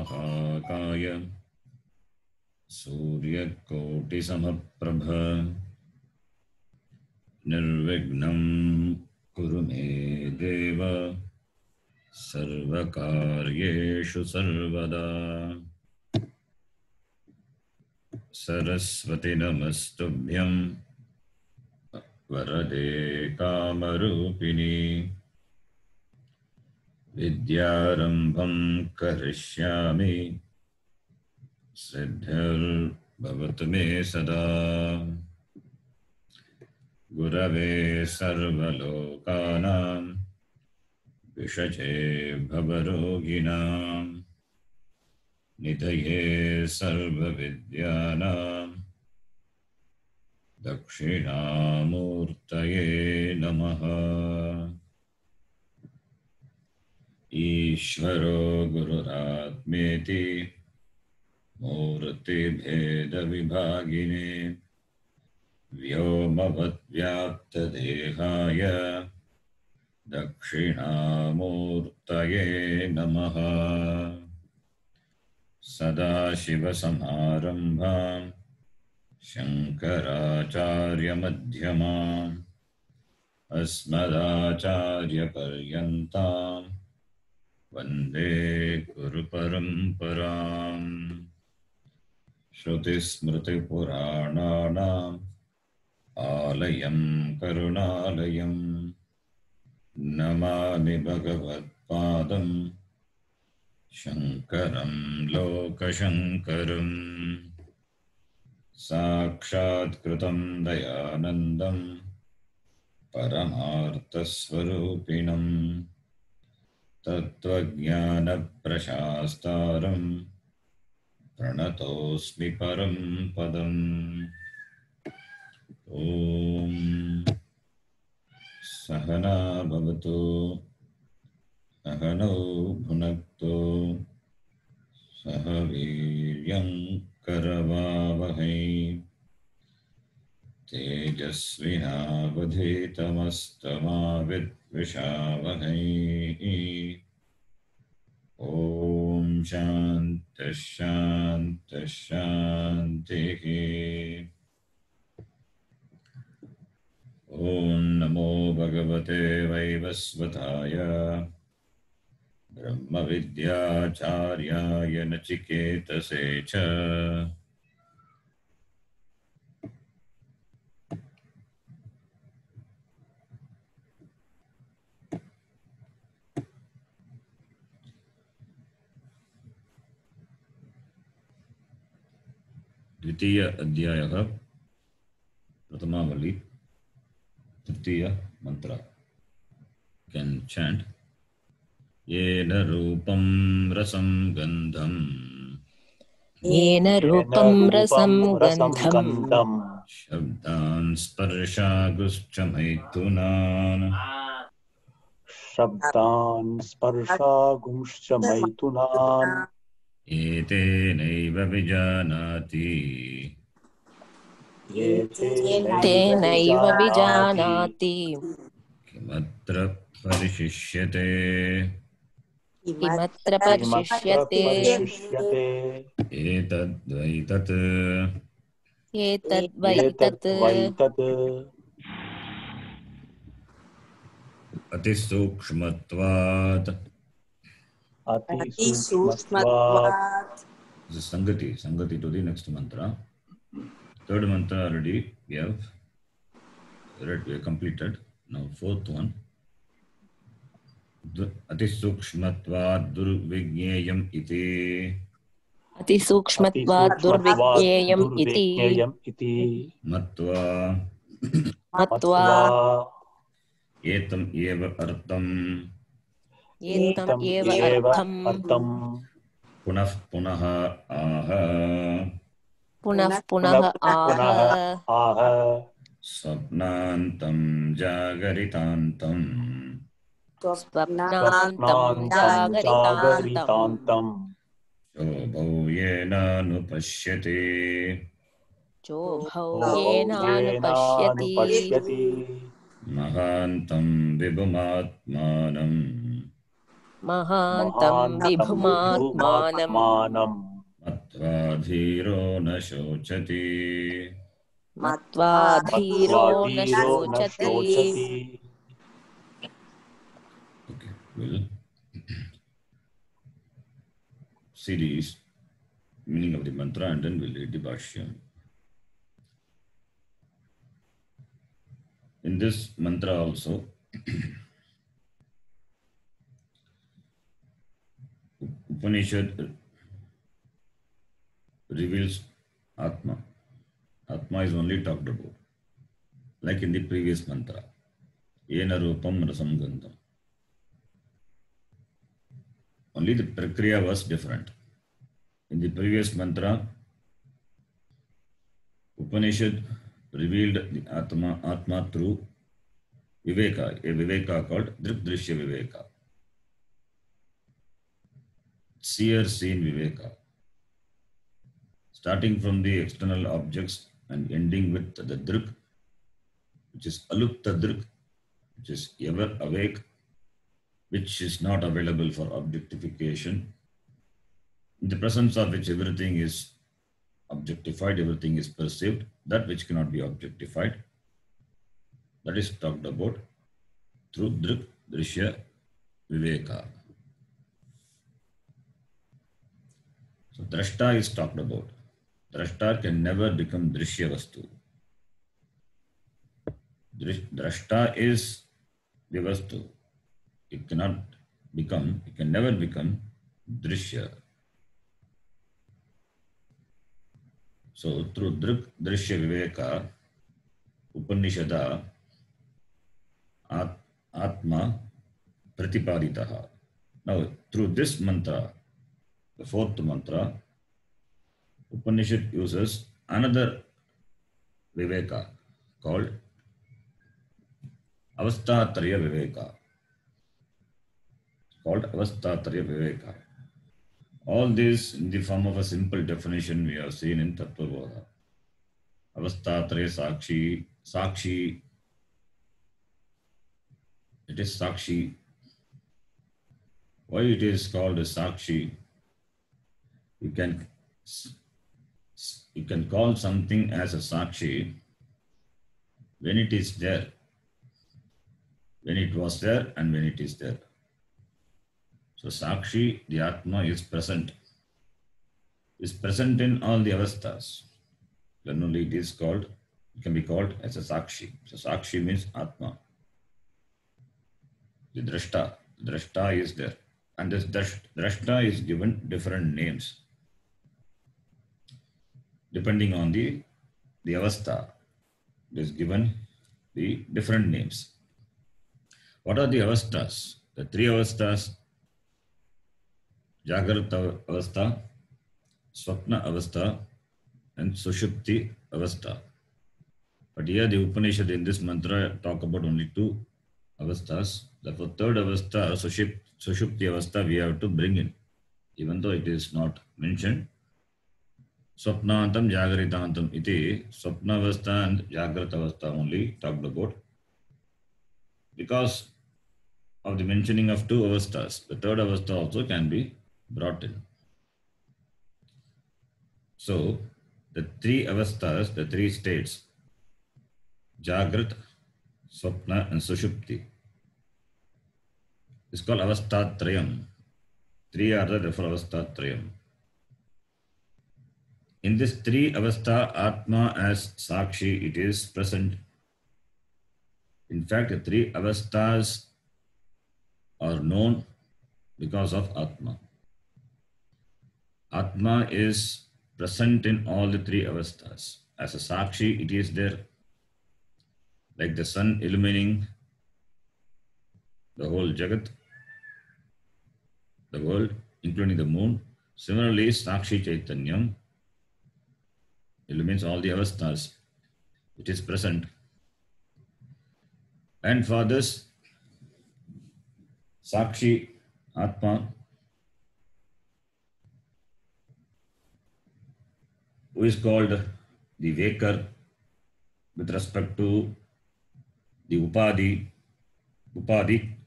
महाकाय सूर्यकोटिसमप्रभ निर्विघ्नं कुरु मे देव सर्वकार्येषु सर्वदा। सरस्वती नमस्तुभ्यं वरदे कामरूपिणी विद्यारम्भं करिष्यामि सिद्धिर्भवतु मे सदा। गुरवे सर्वलोकानां विषजे भवरोगिणां निधये सर्वविद्यानां दक्षिणामूर्तये नमः। ईश्वरो गुरुरात्मेति मूर्तिभेदविभागिने व्योमवद्व्याप्तदेहाय दक्षिणामूर्तये नमः। सदाशिवसमारम्भां शङ्कराचार्यमध्यमाम् अस्मदाचार्यपर्यन्तां वन्दे गुरुपरम्पराम्। श्रुतिस्मृतिपुराणानाम् आलयं करुणालयं नमामि भगवत्पादं शङ्करं लोकशङ्करम्। साक्षात्कृतं दयानन्दं परमार्थस्वरूपिणं तत्त्वज्ञानप्रशास्तारं प्रणतोऽस्मि परं पदम्। ॐ सहना भवतु सहनौ भुनक्तु सह वीर्यं करवावहै तेजस्विनावधीतमस्तमा विद्विषावहै। ॐ शान्तिः शान्तिः शान्तिः। ॐ नमो भगवते वैवस्वताय ब्रह्मविद्याचार्याय नचिकेतसे च द्वितीय अध्यायः प्रथमावली तृतीय मंत्र। Can chant. येन रूपं रसं गन्धं येन रूपं रसं गन्धं शब्दान् स्पर्शागुश्च मैथुनान् शब्दान् स्पर्शागुंश्च मैथुनान् एतेनैव विजानाति तेनैव विजानाति किमत्र परिशिष्यते। किमत्र परिशिष्यते। एतद्वैतत् एतद्वैतत् अतिसूक्ष्मत्वात् संगति to the next mantra. Third mantra already we have read, we have completed. Now fourth one. अतिसूक्ष्मत्वात् दुर्विज्ञेयम् इति अतिसूक्ष्मत्वात् दुर्विज्ञेयम् इति मत्वा एतम् एव अर्थम् पुनः पुनः आह स्वप्नान्तं जागरितान्तं शोभौ येनानुपश्यति महान्तं विभुमात्मानं महान्तं विभुमात्मानं मत्वा धीरो न शोचति. मत्वा धीरो न शोचति. Okay, we'll see the meaning of the mantra and then we'll read the Bhashyam. In this mantra also, Upanishad reveals Atma. Atma is only talked about, like in the previous mantra. Yena rupam rasam gandham. Only the prakriya was different. In the previous mantra, Upanishad revealed the Atma through Viveka, a Viveka called Drip-Drishya Viveka. Seer-seen Viveka. Starting from the external objects and ending with the Drip, which is Alupta Drip, which is ever awake, which is not available for objectification, in the presence of which everything is objectified, everything is perceived, that which cannot be objectified, that is talked about through Drip, Drishya, Viveka. So Drashta is talked about. Drashta can never become Drishya Vastu. Drashta is the Vastu. It can never become Drishya. So through Drishya Viveka, Upanishada, Atma Pratipaditaha. Now through this mantra, the fourth mantra, Upanishad uses another Viveka called Avastatraya Viveka. All this in the form of a simple definition we have seen in Tattvabodha. Avastatraya Sakshi. It is Sakshi. Why it is called a Sakshi? You can call something as a Sakshi when it is there, when it was there and when it is there. So Sakshi, the Atma, is present in all the avasthas. Then only it can be called as a Sakshi. So Sakshi means Atma. The Drashta is there. And this Drashta is given different names depending on the avastha. It is given the different names. What are the avasthas? The three avasthas: Jagrata avastha, Swapna avastha, and Sushupti avastha. But here the Upanishad in this mantra talk about only two avasthas. Therefore, third avastha, Sushupti avastha, we have to bring in, even though it is not mentioned. Swapnantam, Jagritantam iti, Swapna avastha and Jagrata avastha only talked about. Because of the mentioning of two avasthas, the third avastha also can be brought in. So, the three avasthas, the three states, Jagrat, Swapna and Sushupti, is called Avastatrayam. Three are the for Avastatrayam. In this three avastha, Atma as Sakshi, it is present. In fact, the three avasthas are known because of Atma. Atma is present in all the three avasthas. As a Sakshi, it is there, like the sun illumining the whole Jagat, the world, including the moon. Similarly, Sakshi Chaitanyam illumines all the avasthas. It is present. And for this Sakshi Atma, who is called the Waker with respect to the Upadi,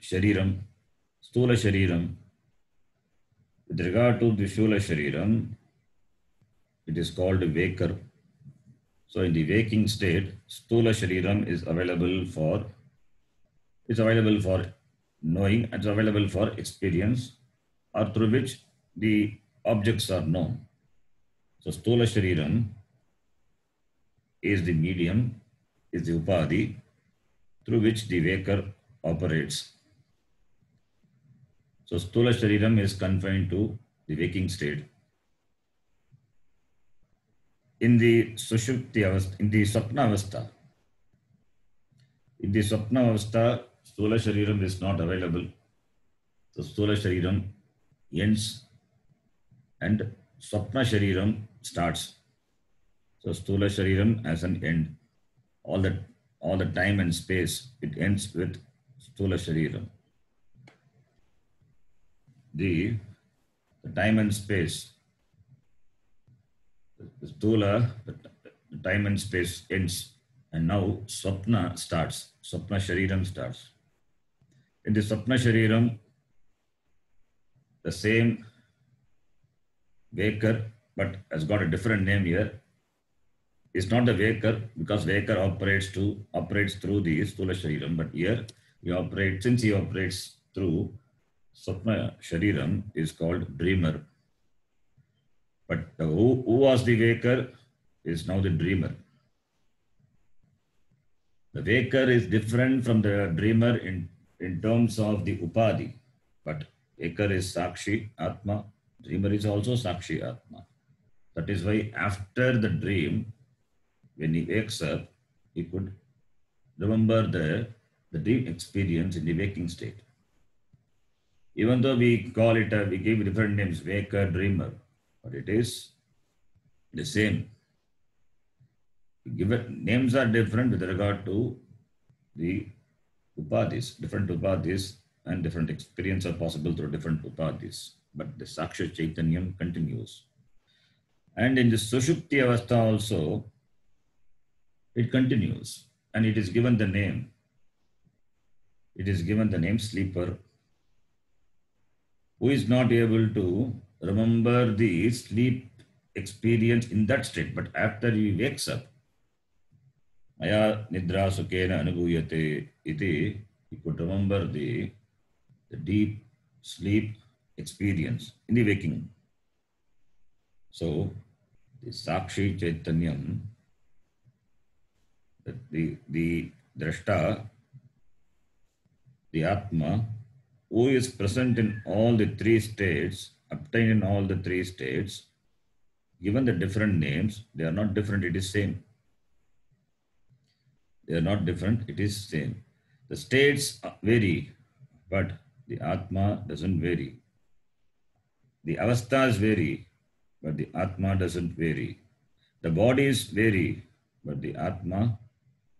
Shariram, Stula Shariram, With regard to the Shula Shariram, it is called Vakar. So in the waking state, Stula Shariram is available for knowing, it's available for experience, or through which the objects are known. So Stula Shariram is the medium, is the upadhi through which the waker operates. So Stula Shariram is confined to the waking state. In the Sushupti Avastha, in the Swapna Avastha, Stula Shariram is not available. So Stula Shariram ends and Swapna Shariram starts. So Stula Shariram as an end. All the time and space, it ends with Stula Shariram. The time and space, the Stula, the time and space ends, and now Swapna starts. Swapna Shariram starts. In the Swapna Shariram, the same Vakar, but has got a different name here. It's not the Vakar, because Vakar operates through the Stula Shariram, but here since he operates through Swapna Shariram, is called dreamer. But who was the Vakar is now the dreamer. The Vakar is different from the dreamer in terms of the upadhi, but Vakar is Sakshi Atma, dreamer is also Sakshi Atma. That is why after the dream, when he wakes up, he could remember the dream experience in the waking state. Even though we give different names, Vakar, dreamer, but it is the same. Names are different with regard to the upadhis, different upadhis, and different experience are possible through different upadhis. But the Saksha Chaitanyam continues. And in the Sushupti Avastha also, it continues, and it is given the name. It is given the name sleeper, who is not able to remember the sleep experience in that state, but after he wakes up, Maya Nidra Sukhena Anubhuyate iti, he could remember the deep sleep experience in the waking. So, the Sakshi Chaitanyam, the Drashta, the Atma, who is present in all the three states, obtained in all the three states, given the different names, they are not different, it is same. They are not different, it is same. The states vary, but the Atma doesn't vary. The avasthas vary, but the Atma doesn't vary. The bodies vary, but the Atma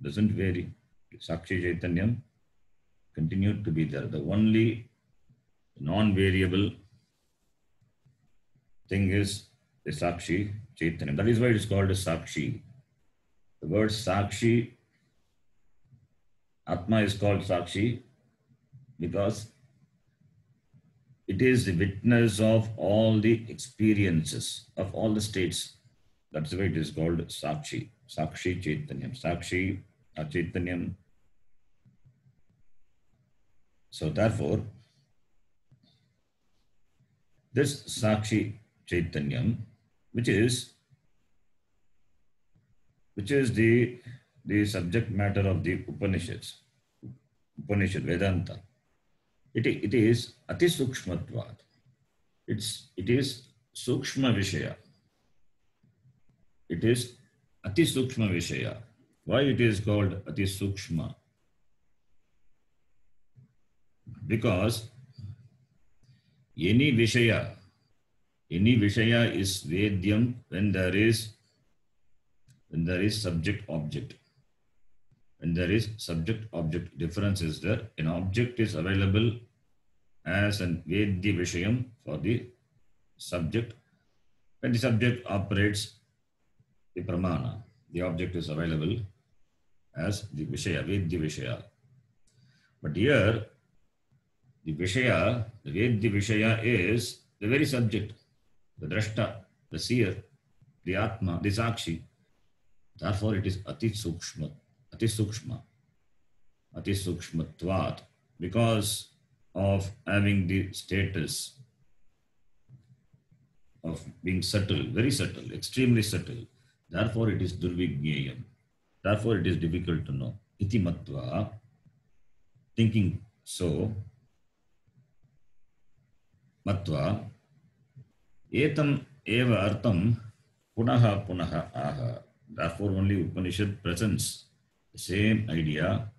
doesn't vary. Sakshi Chaitanyam continued to be there. The only non-variable thing is the Sakshi Chaitanyam. That is why it is called a Sakshi. The word Sakshi, Atma is called Sakshi because it is the witness of all the experiences of all the states. That's why it is called Sakshi. Sakshi Chaitanyam. Sakshi Chaitanyam. So therefore, this Sakshi Chaitanyam, which is the subject matter of the Upanishad Vedanta, it is Ati Sukshmatvad. It is Sukshma Vishaya. It is Ati Sukshma Vishaya. Why it is called Ati Sukshma? Because any Vishaya is Vedyam when there is subject-object. When there is subject-object difference is there, an object is available as an Vedya Vishayam for the subject. When the subject operates the Pramana, the object is available as the Vishaya, Vedya Vishaya. But here, the Vedya Vishaya is the very subject, the drashta, the seer, the atma, the sakshi. Therefore, it is ati sukshma, ati sukshma, ati sukshmatvat, because of having the status of being subtle, very subtle, extremely subtle. Therefore, it is durvigneyam. Therefore, it is difficult to know. Iti matva, thinking so, matva, etam eva artam punaha punaha aha. Therefore, only Upanishad presents the same idea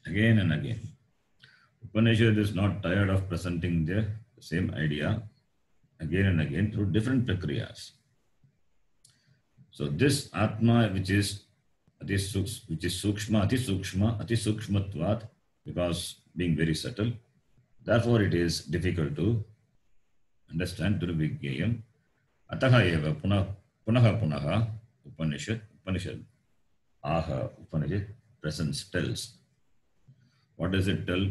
again and again. Upanishad is not tired of presenting the same idea again and again through different prakriyas. So this Atma, which is sukshma, ati sukshmatvat, because being very subtle, therefore it is difficult to understand durvigneyam. Ataha eva punaha Upanishad, aha, Upanishad presents, tells. What does it tell?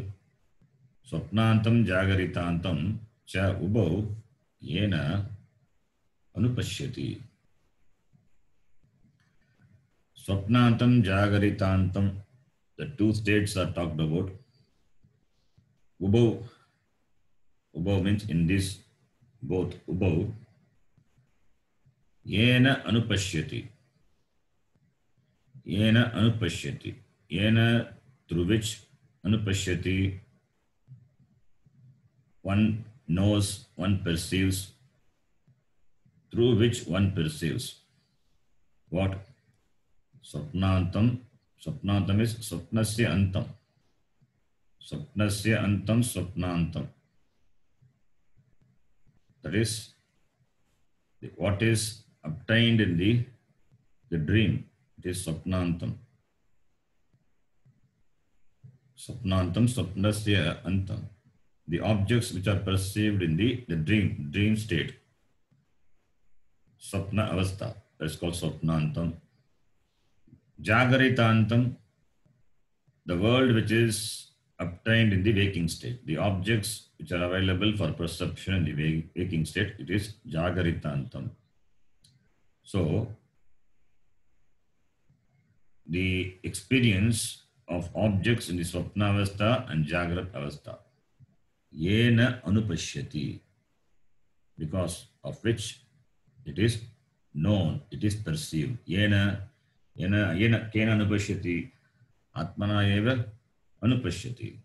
Swapnantam jagaritantam cha ubau yena anupashyati. Swapnantam jagaritantam, the two states are talked about. Ubau means in this, both. Ubau yena anupashyati. Yena anupashyati. Yena, through which, anupashyati, one knows, one perceives, through which one perceives. What? Swapnantam. Swapnantam is swapnasya antam. Swapnasya antam swapnantam. That is what is obtained in the dream. It is swapnantam. Swapnantam swapnasya antam. The objects which are perceived in the dream state. Swapna avastha. That is called swapnantam. Jagaritantam, the world which is obtained in the waking state. The objects which are available for perception in the waking state, it is jagaritantam. So, the experience of objects in the swapna avastha and jagrat avastha. Yena anupashyati, because of which it is known, it is perceived. Yena kena anupashyati, atmana eva anupashyati.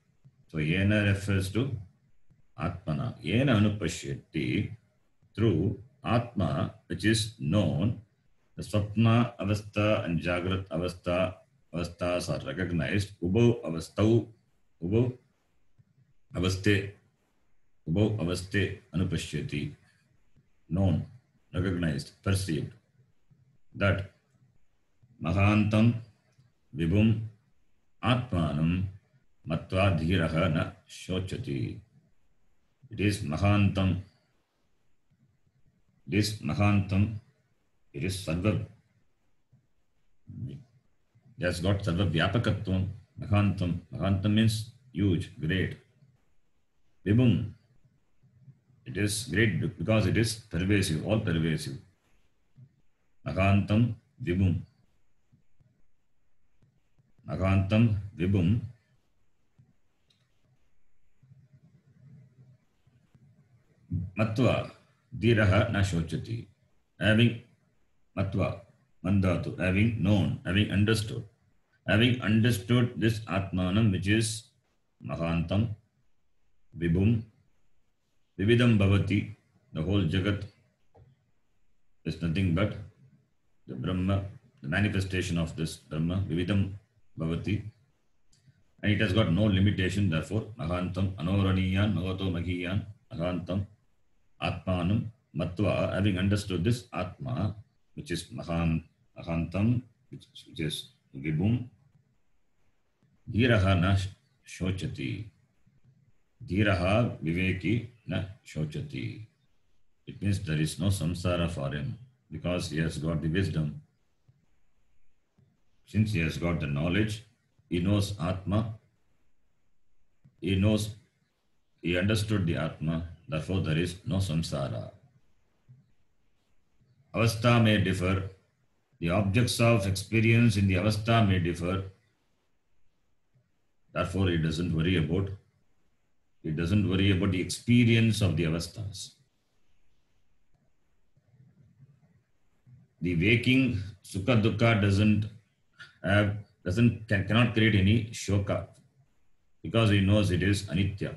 So yena refers to atmana. Yena anupashyati, through atma, which is known, the swapna avastha and jagrat avasthas are recognized. Ubau avastau, ubau avaste anupashyati, known, recognized, perceived. That mahantam vibhum atmanam matva dhiraha na shochati. It is mahantam. It is mahantam. It is sarva. It has got sarva vyapakatvam. Mahantam. Mahantam means huge, great. Vibhum. It is great because it is pervasive, all pervasive. Mahantam vibhum. Mahantam vibhum. Matva dhiraha na shochati. Having matva, mandatu, having known, having understood this atmanam, which is mahantam vibhum, vividam bhavati, the whole jagat is nothing but the Brahma, the manifestation of this Brahma, vividam bhavati, and it has got no limitation. Therefore, mahantam anoraniyan bhavato maghiyan mahantam atmanam matva, having understood this atma, which is mahantam, which is vibhum, dhiraha na shochati. Dhiraha viveki na shochati. It means there is no samsara for him because he has got the wisdom. Since he has got the knowledge, he knows Atma, he understood the Atma, Therefore, there is no samsara. Avastha may differ. The objects of experience in the avastha may differ. Therefore, it doesn't worry about the experience of the avasthas. The waking sukha dukkha cannot create any shoka because he knows it is anitya.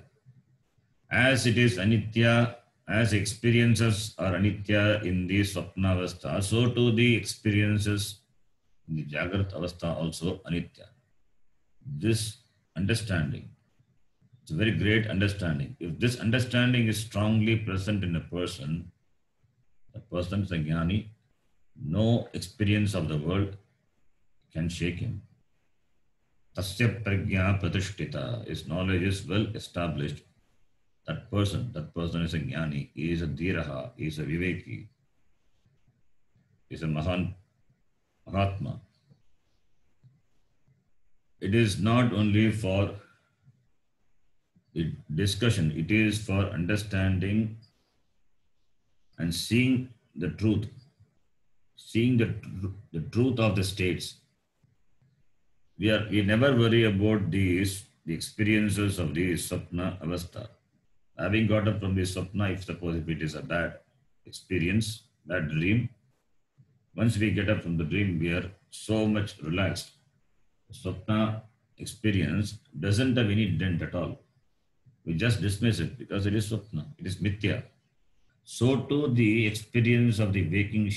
As it is anitya, as experiences are anitya in the swapna avastha, so too the experiences in the jagrat avastha also anitya. This understanding, it's a very great understanding. If this understanding is strongly present in a person, the person is a jnani, no experience of the world can shake him. Tasya prajna pratishtita, his knowledge is well established. That person is a jnani, he is a dhiraha, he is a viveki, he is a mahatma. It is not only for the discussion, it is for understanding and seeing the truth, seeing the truth of the states. We never worry about the experiences of the swapna avastha. Having got up from the swapna, if suppose if it is a bad experience, bad dream, once we get up from the dream, we are so much relaxed. Swapna experience doesn't have any dent at all. We just dismiss it because it is swapna, it is mithya. So too the experience of the waking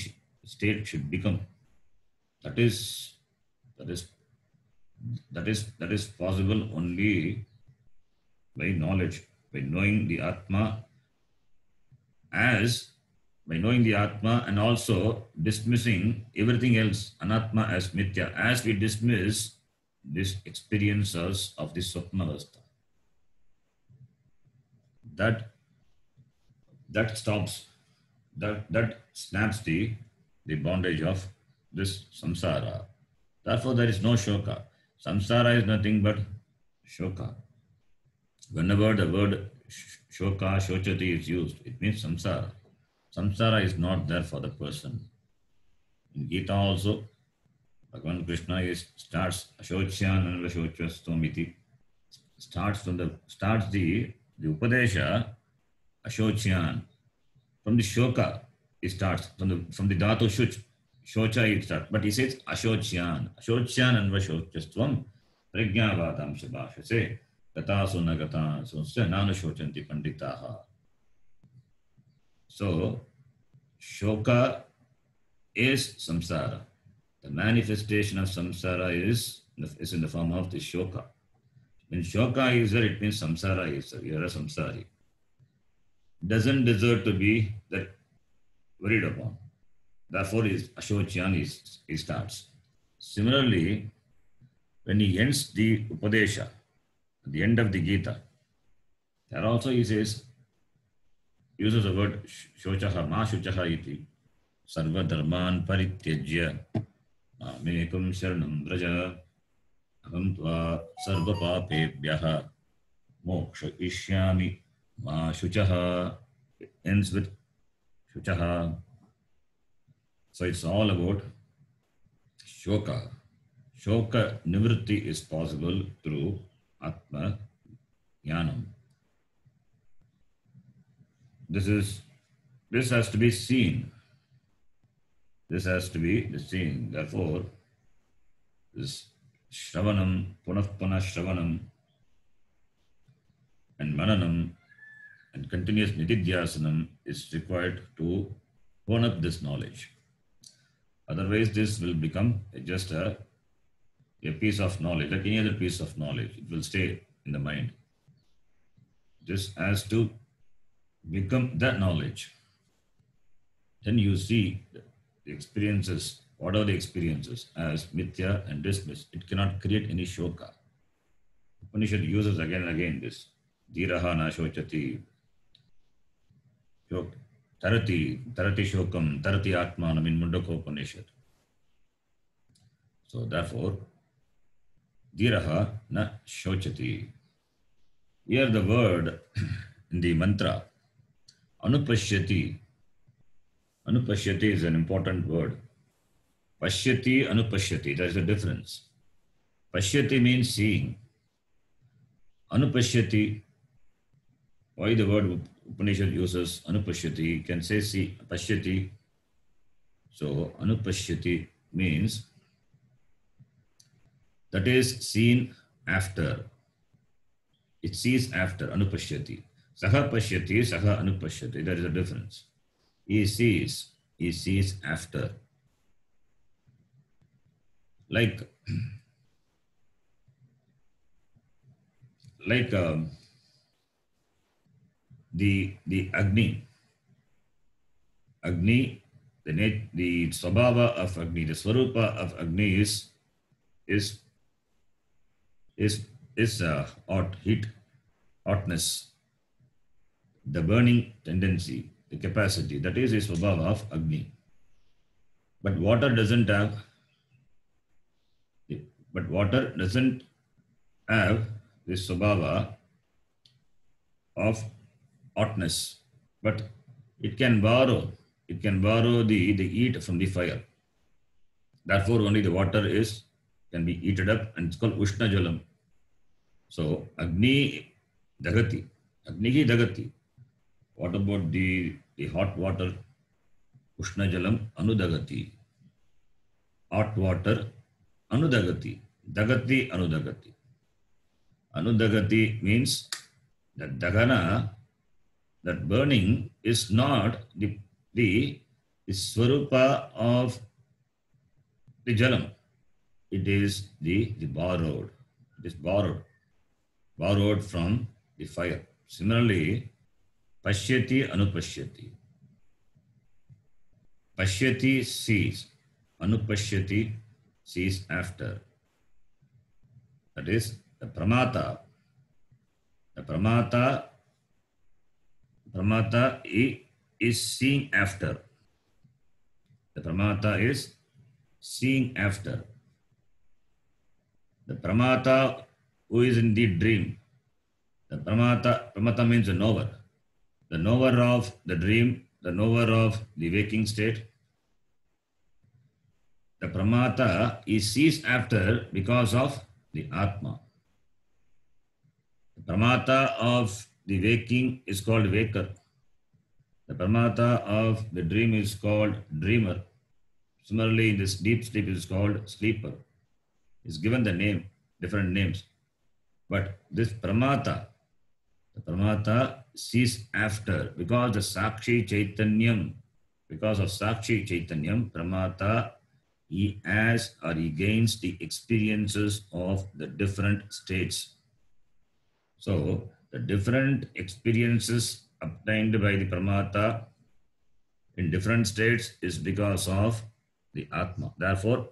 state should become. That is possible only by knowledge, by knowing the Atma and also dismissing everything else, anatma as mithya, as we dismiss these experiences of the swapna avastha. That stops, that snaps the bondage of this samsara. Therefore, there is no shoka. Samsara is nothing but shoka. Whenever the word shoka, shochati is used, it means samsara. Samsara is not there for the person. In Gita also, Bhagavan Krishna starts Ashocyan and Vashochastomiti. Starts the Upadesha Ashocyan. From the shoka, it starts. From the dhatu shuch, shocha it starts. But he says Ashocyan. Ashocyan and Vashochastvam Prajnavadam Shabhashase Gatasu Nagata Sunsa Nanu Shochanti Panditaha. So, shoka is samsara. The manifestation of samsara is in the form of the shoka. When shoka is there, it means samsara is there. You are a samsari. Doesn't deserve to be that worried upon. Therefore, Ashocyan he starts. Similarly, when he ends the Upadesha, at the end of the Gita, there also he says, uses the word shochaha, ma shuchaha iti, sarva dharman parityajya, mekam sharanam vraja, aham tva sarva papebhyaha, moksha ishyami, ma shuchaha, ends with shuchaha. So it's all about shoka. Shoka nivritti is possible through Atma Jnanam. This has to be seen. This has to be seen. Therefore, this Shravanam, Punah Shravanam, and Mananam, and continuous Nididhyasanam is required to hone up this knowledge. Otherwise, this will become just a piece of knowledge, like any other piece of knowledge. It will stay in the mind. This has to become that knowledge. Then you see the experiences, what are the experiences, as mithya and dismiss. It cannot create any shoka. Upanishad uses again and again this dhiraha na shochati, tarati shokam, tarati atmanam in Mundaka Upanishad. So therefore, dhiraha na shochati. Here the word in the mantra, Anupashyati. Anupashyati is an important word. Pashyati, anupashyati. There is a difference. Pashyati means seeing. Anupashyati, why the word Upanishad uses anupashyati? You can say see, pashyati. So anupashyati means that is seen after. It sees after, anupashyati. Saha pashyati, saha anupashyati. There is a difference. He sees after. Like the Agni. Agni, the Swabhava of Agni, the Swarupa of Agni is hot, heat, hotness, the burning tendency, the capacity. That is the Swabhava of Agni. But water doesn't have. But water doesn't have this Swabhava of hotness, but it can borrow the heat from the fire. Therefore, only the water can be heated up, and it's called Ushna Jalam. So Agni Dagati. Agnihi Dagati. What about the hot water? Ushna Jalam Anudagati. Hot water Anudagati. Dagati Anudagati. Anudagati means that Dagana, that burning, is not the Swarupa of the Jalam. It is the borrowed. It is borrowed from the fire. Similarly, Pashyati Anupashyati. Pashyati sees. Anupashyati sees after. That is the Pramata. The Pramata is seeing after. The Pramata is seeing after. The Pramata who is in the dream. The Pramata means a knower. The knower of the dream, the knower of the waking state. The Pramata is sees after because of the Atma. The Pramata of the waking is called waker. The Pramata of the dream is called dreamer. Similarly, in this deep sleep is called sleeper. It's given the name, different names. But this Pramata, the Pramata sees after because the Sakshi Chaitanyam, because of Sakshi Chaitanyam, Pramata, he has or he gains the experiences of the different states. So, the different experiences obtained by the Pramata in different states is because of the Atma. Therefore,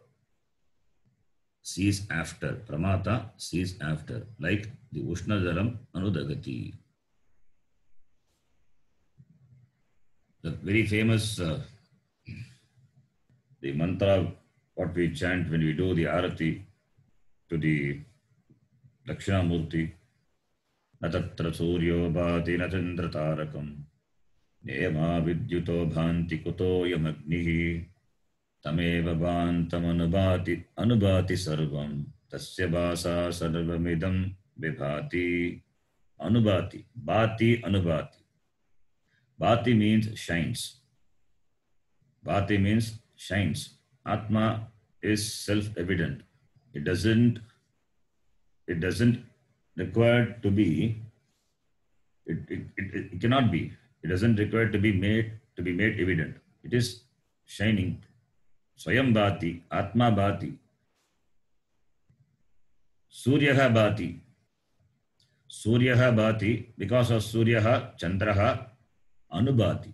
sees after. Pramata sees after. Like the Ushna Jalam Anudagati. The very famous the mantra what we chant when we do the Arati to the Dakshinamurti. Natatra Suryo Bhati Natendra Tarakam Nema Vidyuto Bhanti Kuto Yamagnihi Tameva Bhantam Anubhati Sarvam Tasya Bhasa Sarvamidam Vibhati Anubhati. Bhati Anubhati. Bhati means shines. Bhati means shines. Atma is self-evident. It doesn't require to be, it cannot be. It doesn't require to be made evident. It is shining. Swayam Bhati, Atma Bhati. Suryaha Bhati. Suryaha Bhati, because of Suryaha, Chandraha, Anubhati.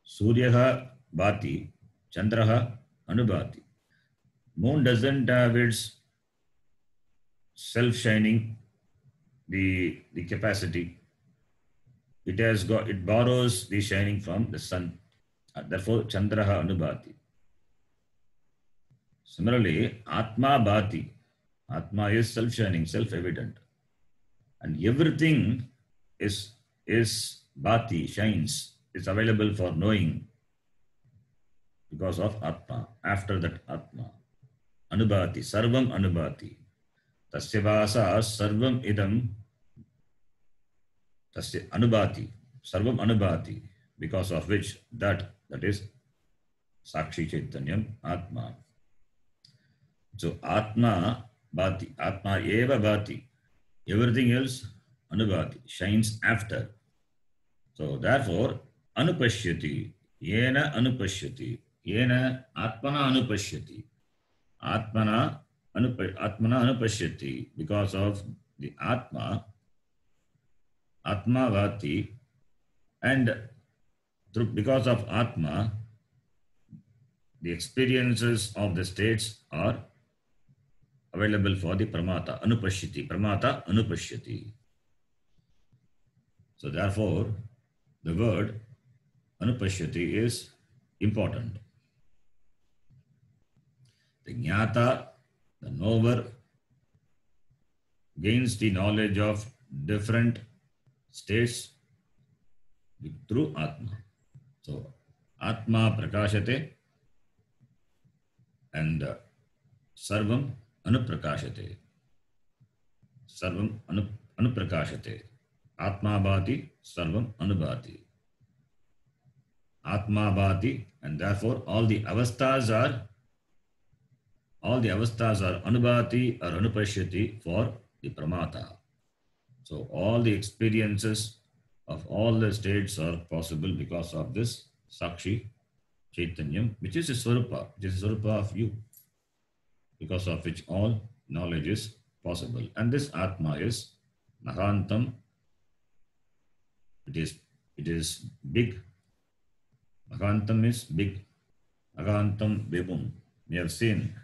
Suryaha Bhati, Chandraha, Anubhati. Moon doesn't have its self-shining, the capacity. It borrows the shining from the sun. Therefore, Chandraha Anubhati. Similarly, Atma Bhati. Atma is self-shining, self-evident. And everything is bhati, shines, is available for knowing because of Atma. After that Atma. Anubhati, sarvam anubhati. Tasya vasa sarvam idam. Tasya anubhati, sarvam anubhati. Because of which that is Sakshi Chaitanyam, Atma. So Atma bhati, Atma eva bhati. Everything else anubhati, shines after. So therefore, anupashyati, yena anupashyati, yena atmana anupashyati, atmana anupashyati, because of the Atma, Atma vati, and because of Atma, the experiences of the states are available for the Pramata, Anupashyati, Pramata Anupashyati. So therefore, the word Anupashyati is important. The Jnata, the knower, gains the knowledge of different states through Atma. So Atma prakashate and Sarvam Anuprakashate. Sarvam Anuprakashate. Atma bhati, Sarvam Anubhati. Atma bhati, and therefore all the avasthas are Anubhati or Anupashyati for the Pramata. So all the experiences of all the states are possible because of this Sakshi Chaitanyam, which is a Swarupa, which is a Swarupa of you, because of which all knowledge is possible. And this Atma is Mahantam. It is big. Mahantam is big. Mahantam Vibhum. We have seen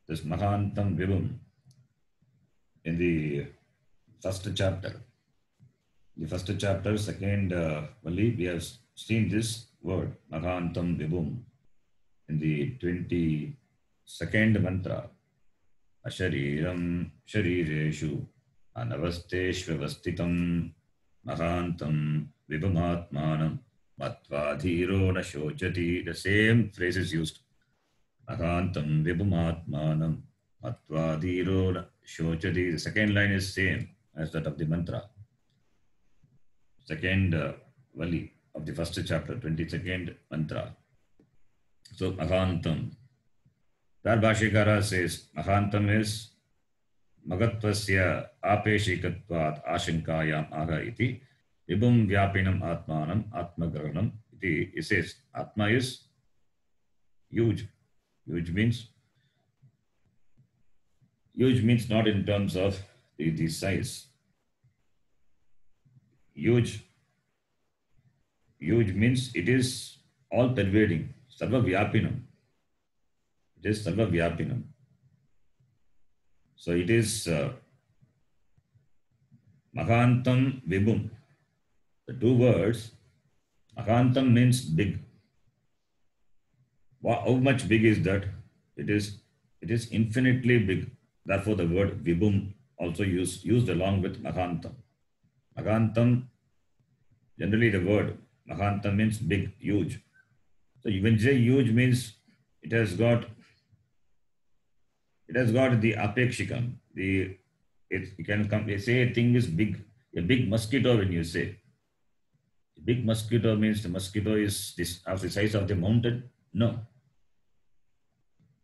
this Mahantam Vibhum in the first chapter. The first chapter, second Vali, we have seen this word, Mahantam Vibhum, in the 22nd mantra. Ashariram sharireshu anavasteshvavastitam Mahantam Vibhamatmanam Matvadhiro na shochati. The same phrase is used. Mahantam Vibhamatmanam Matvadhiro na shochati. The second line is same as that of the mantra. Second Vali of the first chapter, 22nd mantra. So Mahantam. That Bhashikara says Mahantam is Magatvasya apeshikatvat ashankayam aga iti vibhum vyapinam atmanam atmagranam iti. It says Atma is huge. Huge means not in terms of the size. Huge means it is all pervading. Sarva vyapinam. It is Sarva vyapinam. So it is Mahantam Vibhum. The two words, Mahantam means big. How much big is that? It is infinitely big. Therefore, the word Vibhum also used along with Mahantam. Mahantam, generally the word Mahantam means big, huge. So when you say huge means it has got the apekshikam. You can say a thing is big. A big mosquito, when you say a big mosquito means the mosquito is of the size of the mountain. No.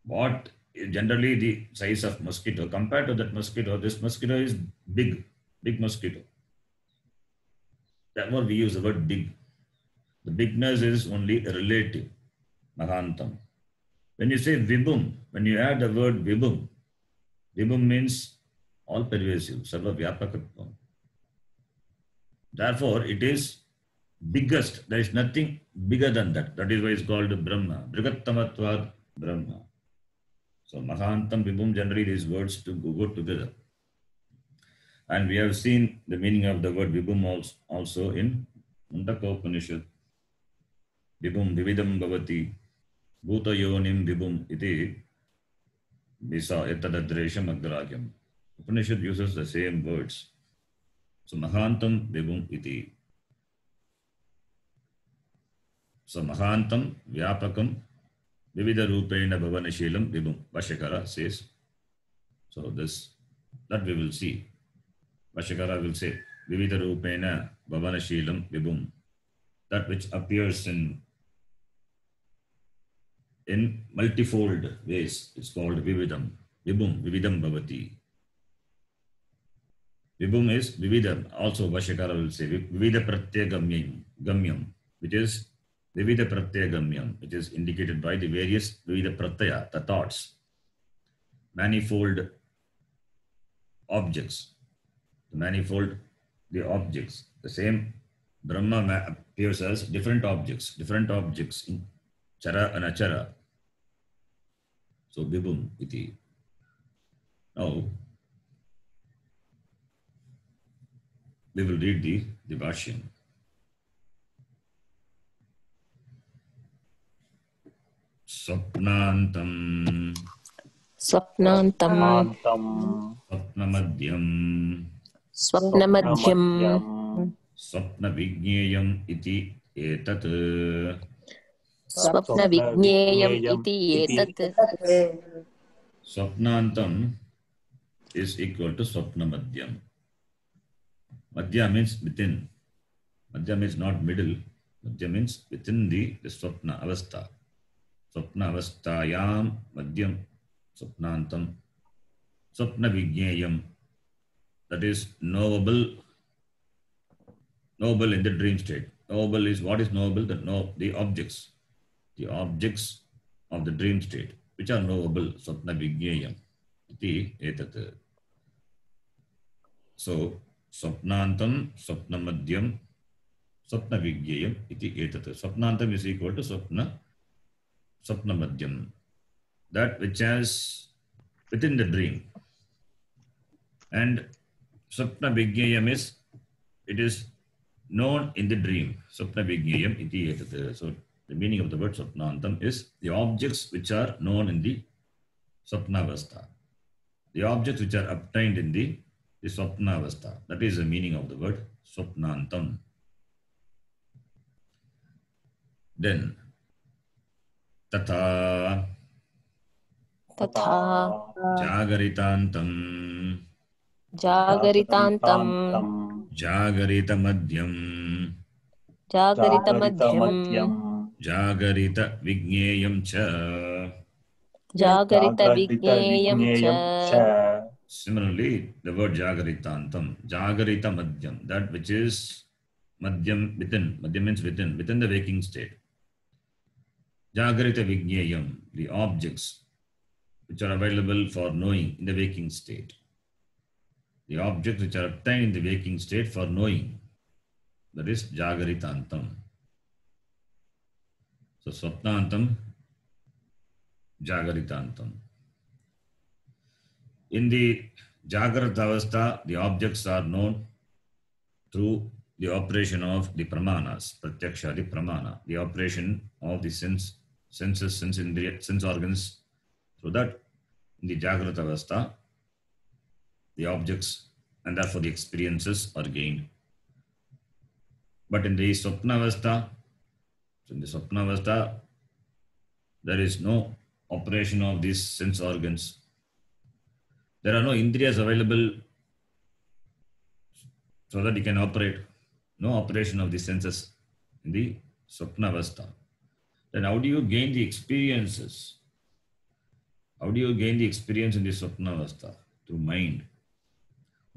What generally the size of mosquito compared to that mosquito? This mosquito is big mosquito. Therefore, we use the word big. The bigness is only relative. Mahantam. When you say Vibhum, when you add the word Vibhum, Vibhum means all pervasive, Sarva Vyapakatvam. Therefore, it is biggest. There is nothing bigger than that. That is why it's called Brahma. Brigattamatvad Brahma. So Mahantam, Vibhum, generally these words go together. And we have seen the meaning of the word Vibhum also in Mundaka Upanishad. Vibhum Vividam Bhavati Bhuta Yonim Vibhum iti Bisa Etadadresham Agragyam. Upanishad uses the same words. So Mahantam Vibhum iti. So Mahantam, Vyapakam, Vividha Rupena Bhavanashilam Vibhum. Vashyakara says. So this, that we will see. Vashyakara will say, Vividha Rupena Bhavanashilam Vibhum. That which appears in multifold ways is called Vividam. Vibhum, Vividam Bhavati. Vibhum is Vividam. Also Vashyakara will say Vividha Pratyagammyam, which is Vividha Pratyagammyam, which is indicated by the various Vividha Pratyaya, the thoughts, manifold objects, the objects. The same Brahma appears as different objects in Chara and Achara. So Vibhum iti. Now we will read the Bhashyam. Swapnantam, Swapnantam, Swapnamadhyam, Swapnamadhyam, Swapnavijñeyam iti etat. Swapnavijñeyam iti etat. Swapnantam is equal to Swapnamadhyam. Madhya means within. Madhya means not middle. Madhya means within the Swapna Avastha. Swapna Avasthayam Madhyam Swapnantam. Swapna Vijñeyam. That is knowable in the dream state. Knowable is, what is knowable? The objects of the dream state, which are knowable. Swapna Vijñeyam iti etat. So Swapnantam, Swapnamadhyam, Swapna Vijñeyam iti etat. Swapnantam is equal to Swapnamadhyam, that which has within the dream. And Swapna Vijñeyam is, it is known in the dream. Swapna Vijñeyam iti etat. So the meaning of the word Swapnantam is the objects which are known in the Swapnavastha. The objects which are obtained in the Swapnavastha. That is the meaning of the word Swapnantam. Then Tatha Jagaritantam, Jagaritantam, Jagaritamadhyam, Jagaritamadhyam, Jagarita Vijñeyam cha. Jagarita Vijñeyam cha. Similarly, the word Jagaritantam, Jagarita Madhyam, that which is Madhyam within. Madhyam means within the waking state. Jagarita Vijñeyam, the objects which are available for knowing in the waking state. The objects which are obtained in the waking state for knowing. That is Jagaritantam. So Swapnantam, Jagaritantam. In the Jagrata Avastha, the objects are known through the operation of the pramanas, pratyaksha, the pramana, the operation of the senses, sense organs, so that in the Jagrata Avastha, the objects and therefore the experiences are gained. But in the Swapna Avastha, there is no operation of these sense organs. There are no indriyas available so that you can operate. No operation of the senses in the Swapna Avastha. Then how do you gain the experiences? How do you gain the experience in the Swapna Avastha? Through mind.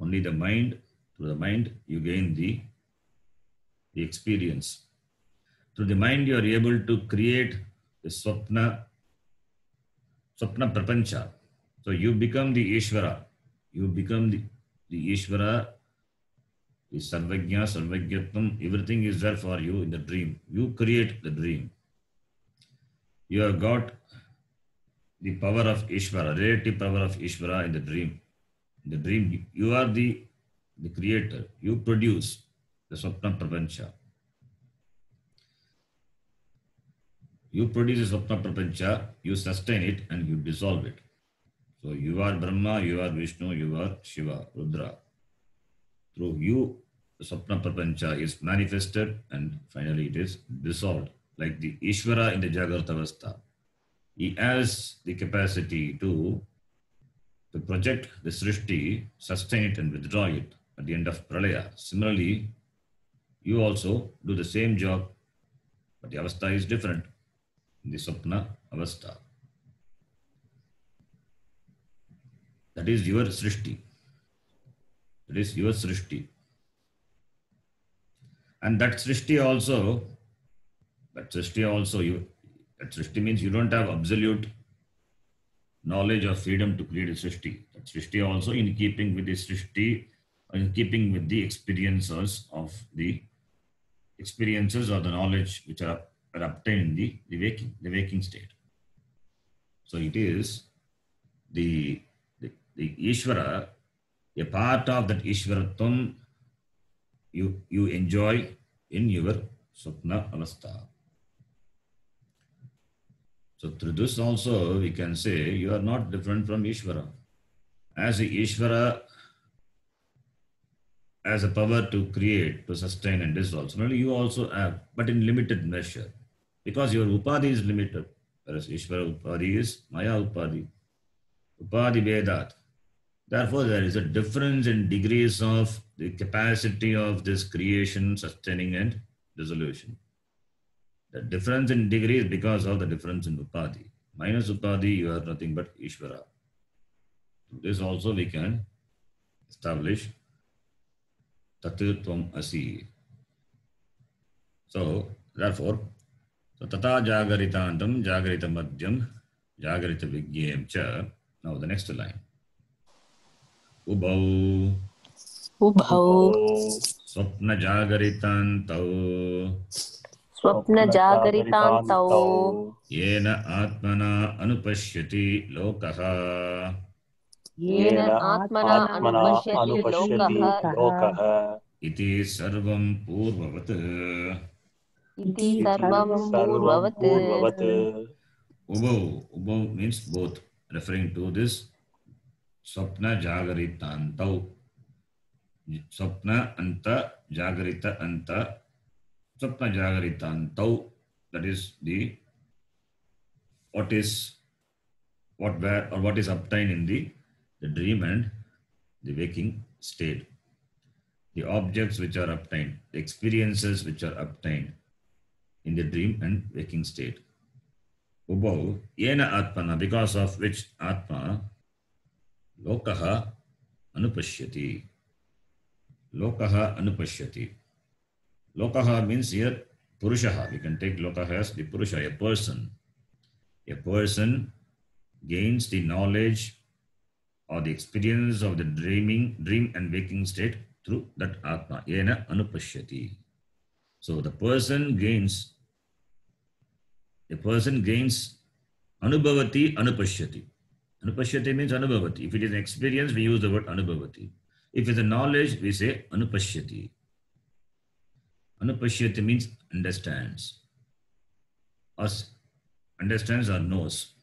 Only the mind, through the mind you gain the experience. Through the mind you are able to create the Swapna Prapancha. So you become the Ishvara. You become the Ishvara, the Sarvajna, Sarvajnatvam, everything is there for you in the dream. You create the dream. You have got the power of Ishvara, relative power of Ishvara in the dream. In the dream, you are the creator. You produce the Swapna Prapancha. You produce the Swapna Prapancha, you sustain it and you dissolve it. So you are Brahma, you are Vishnu, you are Shiva, Rudra. Through you, the Swapna Prapancha is manifested and finally it is dissolved like the Ishvara in the Jagrata Avastha. He has the capacity to project the Srishti, sustain it and withdraw it at the end of Pralaya. Similarly, you also do the same job, but the Avastha is different in the Swapna Avastha. That is your Srishti. That is your Srishti. And that Srishti also, that Srishti means you don't have absolute knowledge or freedom to create a Srishti. That Srishti also in keeping with the Srishti, in keeping with the experiences or the knowledge which are obtained in the waking state. So it is the Ishvara, a part of that Ishvaratvam you enjoy in your Swapna Avastha. So through this also we can say you are not different from Ishvara. As the Ishvara has a power to create, to sustain and dissolve, similarly you also have, but in limited measure. Because your Upadhi is limited, whereas Ishvara Upadhi is Maya Upadhi. Upadhi Vedat. Therefore, there is a difference in degrees of the capacity of this creation, sustaining and dissolution. The difference in degree is because of the difference in Upadhi. Minus Upadhi, you are nothing but Ishvara. This also we can establish Tatutvam Asi. So, therefore, Tata Jagaritantam, Jagarita Madhyam, Jagarita Vigyam Cha. Now the next line. Ubau Swapna Jagarintantau Yena Atmana Anupashyati Lokaha Iti Sarvam Purvavat. Ubau means both, referring to this Swapna Jagaritantau. Swapna Anta Jagarita Anta. Swapna Jagaritantau. That is what is obtained in the dream and the waking state. The objects which are obtained, the experiences which are obtained in the dream and waking state. Ubau Yena Atmana, because of which Atma Lokaha Anupashyati. Lokaha Anupashyati. Lokaha means here Purushaha. We can take Lokaha as the Purusha, a person. A person gains the knowledge or the experience of the dream and waking state through that Atma. Yena Anupashyati. So the person gains Anubhavati Anupashyati. Anupashyati means Anubhavati. If it is an experience, we use the word Anubhavati. If it's a knowledge, we say Anupashyati. Anupashyati means understands. Or understands or knows.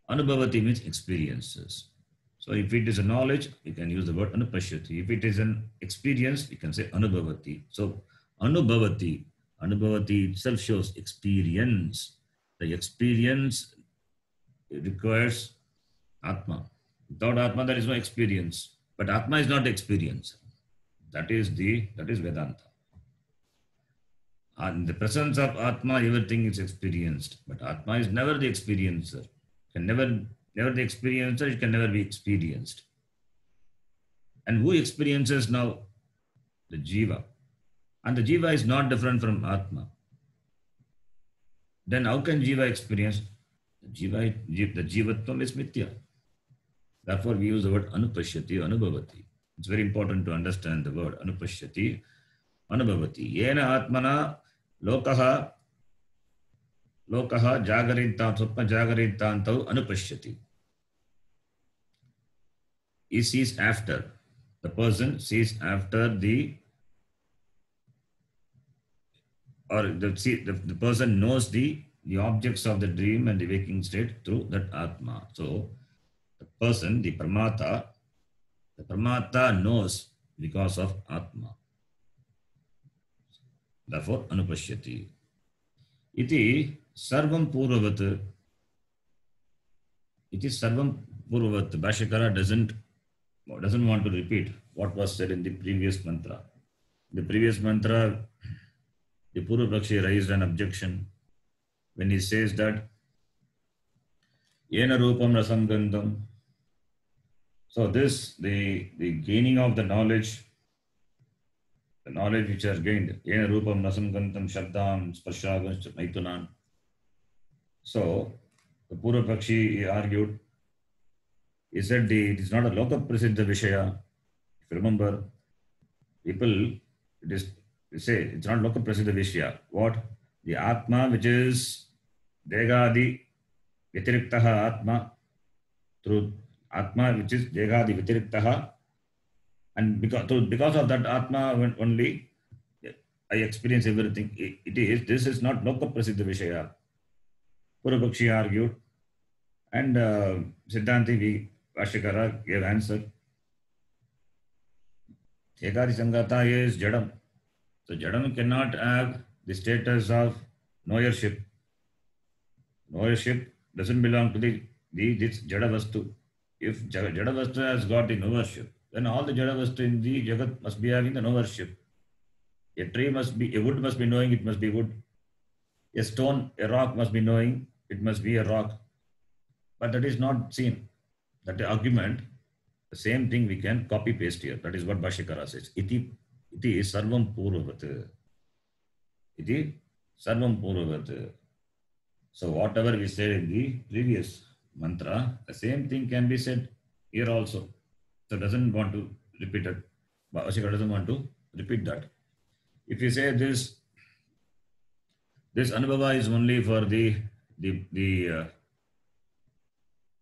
Anubhavati means experiences. So if it is a knowledge, you can use the word Anupashyati. If it is an experience, you can say Anubhavati. So Anubhavati itself shows experience. The experience requires Atma. Without Atma, there is no experience. But Atma is not experience. That is Vedanta. In the presence of Atma, everything is experienced. But Atma is never the experiencer. Never the experiencer, it can never be experienced. And who experiences now? The Jiva. And the Jiva is not different from Atma. Then how can Jiva experience? The Jivatvam is Mithya. Therefore, we use the word Anupashyati, Anubhavati. It's very important to understand the word Anupashyati, Anubhavati. Yena Atmana Lokaha Jagarintam, Swapna Jagarintantam Anupashyati. He sees after. The person sees after the person knows the objects of the dream and the waking state through that Atma. So the person, the Pramata knows because of Atma. Therefore, Anupashyati. Iti sarvam purvavat. It is sarvam purvavat. Bhashyakara doesn't want to repeat what was said in the previous mantra. The previous mantra, the Purvapakshi raised an objection when he says that Yena Rupam Rasam Gandham. So this, the gaining of the knowledge which are gained, Yena Rupam Rasam Gandham Shabdam Sparshagam Maitunan. So the Purvapakshi argued, he said it is not a loka prasiddha vishaya. If you remember, people, they say it's not loka prasiddha vishaya. What? The Atma, which is Degadi Vitiriktaha Atma, through Atma, which is Degadi Vitiriktaha, and because of that Atma only I experience everything. This is not loka prasiddha vishaya. Purvapakshi argued, and Siddhanti Bhashyakara gave answer. Ekadi Sangata is Jadam. So Jadam cannot have the status of knowership. Knowership doesn't belong to this Jadavastu. If Jadavastu has got the knowership, then all the Jadavastu in the Jagat must be having the knowership. A tree must be, a wood must be knowing it must be wood. A stone, a rock must be knowing it must be a rock. But that is not seen. That argument, the same thing we can copy paste here. That is what Bhashyakara says. Iti sarvam purvavat. Iti sarvam purvavat. So whatever we said in the previous mantra, the same thing can be said here also. So doesn't want to repeat it. Bhashyakara doesn't want to repeat that. If you say this anubhava is only for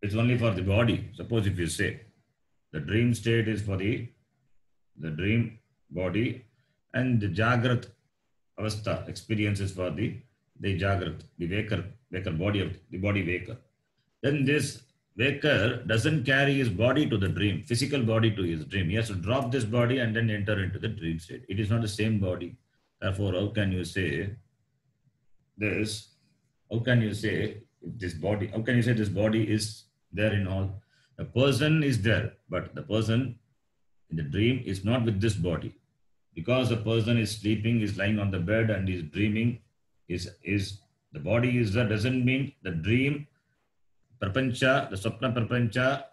it's only for the body. Suppose if you say the dream state is for the dream body, and the Jagrat Avastha experience is for the Jagrat, the waker body of the body waker. Then this waker doesn't carry his body to the dream, physical body to his dream. He has to drop this body and then enter into the dream state. It is not the same body. Therefore, how can you say this? How can you say this body? How can you say this body is there in all? The person is there, but the person in the dream is not with this body. Because the person is sleeping, is lying on the bed and is dreaming, is the body is there doesn't mean the dream prapancha, the Swapna prapancha.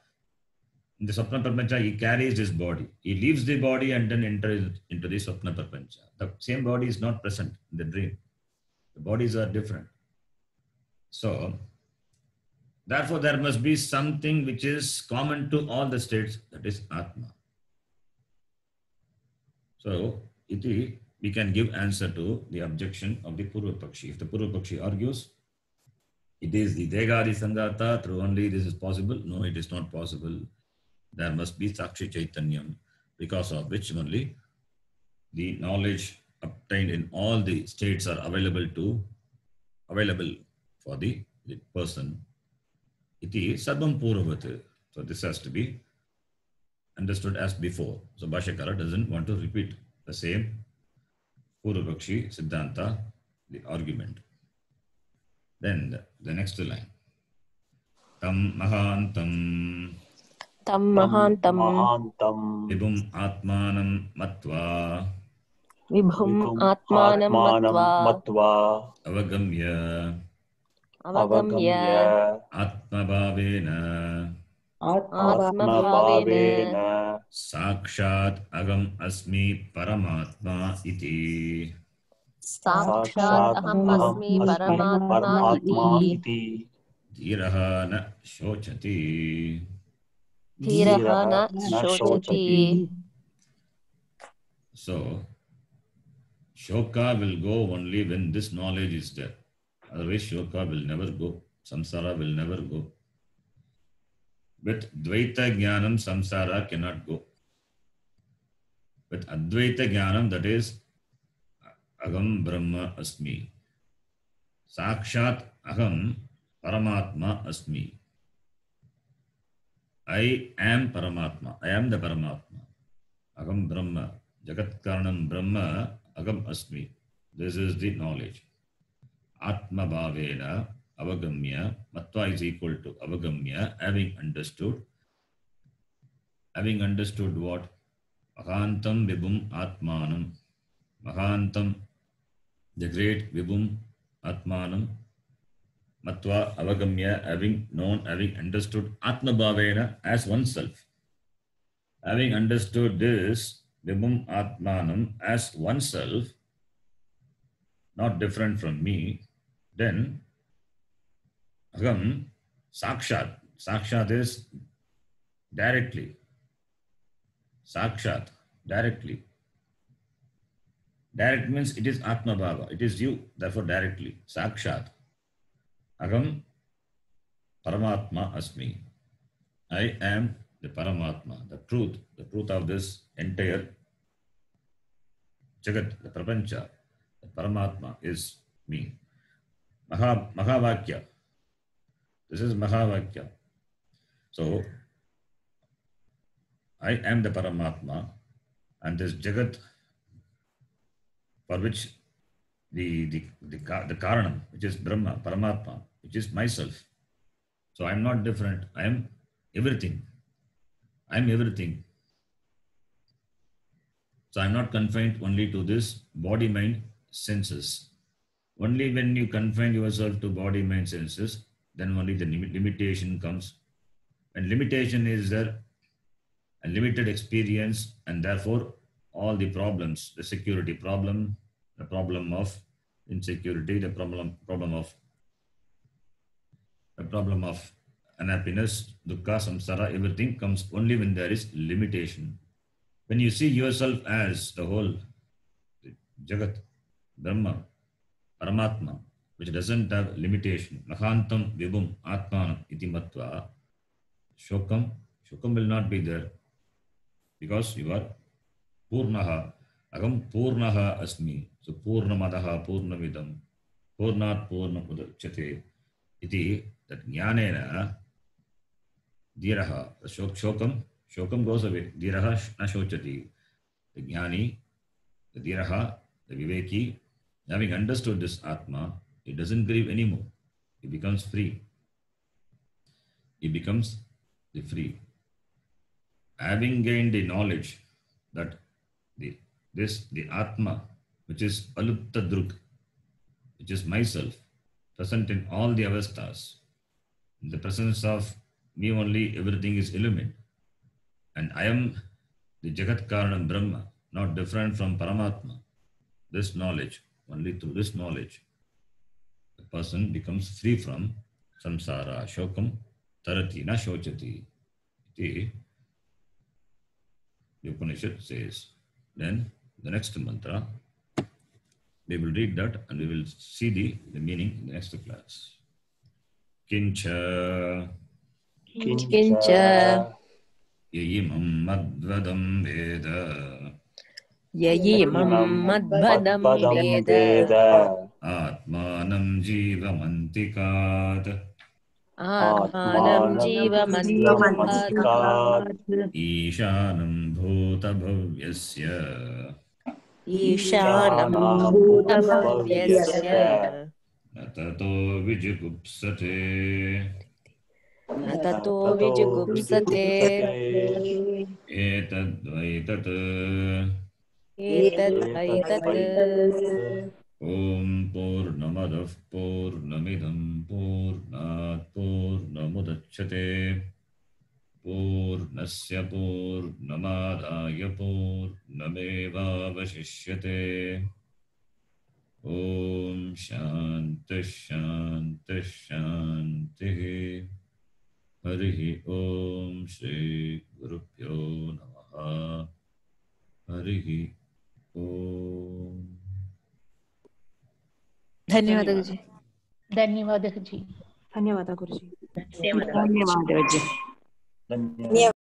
In the Swapna prapancha, he carries his body. He leaves the body and then enters into the Swapna prapancha. The same body is not present in the dream. The bodies are different. So, therefore, there must be something which is common to all the states, that is Atma. So, we can give answer to the objection of the Purvapakshi. If the Purvapakshi argues, it is the Degadi Sangata, through only this is possible. No, it is not possible. There must be Sakshi Chaitanyam, because of which only the knowledge obtained in all the states are available for the person. Iti sarvam purvavat. So this has to be understood as before. So Bhashyakara doesn't want to repeat the same Purvapakshi Siddhanta, the argument. Then the next line. Tam mahantam vibhum atmanam matva avagamya atmabhavena sakshat agam asmi paramatma iti. Sakshat aham asmi paramatma iti. Dhiraha na shochati. Dhiraha na shochati. So, shoka will go only when this knowledge is there. Otherwise, shoka will never go. Samsara will never go. With Dvaita Jnanam, samsara cannot go. With Advaita Jnanam, that is Agam Brahma Asmi. Sakshat Agam Paramatma Asmi. I am Paramatma. I am the Paramatma. Agam Brahma. Jagat Karanam Brahma Agam Asmi. This is the knowledge. Atma Bhavena Avagamya. Matva is equal to Avagamya, having understood. Having understood what? Mahantam Vibhum Atmanam. Mahantam, the great Vibhum Atmanam. Matva Avagamya, having known, having understood Atma Bhavena as oneself. Having understood this Vibhum Atmanam as oneself, not different from me, then Agam Sakshat. Sakshat is directly. Sakshat, directly. Direct means it is Atma Bhava. It is you, therefore directly. Sakshat. Agam Paramatma Asmi. I am the Paramatma, the truth of this entire Jagat, the Prapancha. The Paramatma is me. Mahavakya. This is Mahavakya. So, I am the Paramatma, and this Jagat, for which the Karanam, which is Brahma, Paramatma, which is myself. So I am not different. I am everything. I am everything. So I am not confined only to this body, mind, senses. Only when you confine yourself to body, mind, senses, then only the limitation comes. And limitation is there, a limited experience, and therefore all the problems, the security problem, the problem of insecurity, the problem of unhappiness, dukkha, samsara, everything comes only when there is limitation. When you see yourself as the whole Jagat, Brahma, Paramatma, which doesn't have limitation, Mahantam Vibhum Atmanam iti matva, Shokam will not be there, because you are Purnaha. Agam Purnaha Asmi. So Purnamadaha Purnamidam. Purnat Purnam Udachyate. Iti, that Jnanena Dhiraha. The Shokam goes away. Dhiraha na shochati. The Jnani, the Dhiraha, the Viveki, having understood this Atma, he doesn't grieve anymore. He becomes free. He becomes the free. Having gained the knowledge that the Atma, which is Alupta Druk, which is myself, present in all the avasthas, in the presence of me only, everything is illumined. And I am the Jagat Karanam Brahma, not different from Paramatma. This knowledge, only through this knowledge, the person becomes free from samsara, shokam, tarati, na shochati. The Upanishad says. Then the next mantra, we will read that and we will see the meaning in the next class. Kincha Yayimam Madvadam Veda Atmanam Jivamantikat Ishanam Bhuta Bhavyasya Natato Vijigupsate Etadvaitat Om Purnamadav Purnamidam Purnat Purnamudachyate Purnasya Purnamadaya Purnameva Vashishyate Om Shanti Shanti Shanti Harihi Om Shri Gurubhyo Namaha Harihi Om. धन्यवाद गुरुजी. धन्यवाद जी. धन्यवाद गुरुजी. धन्यवाद.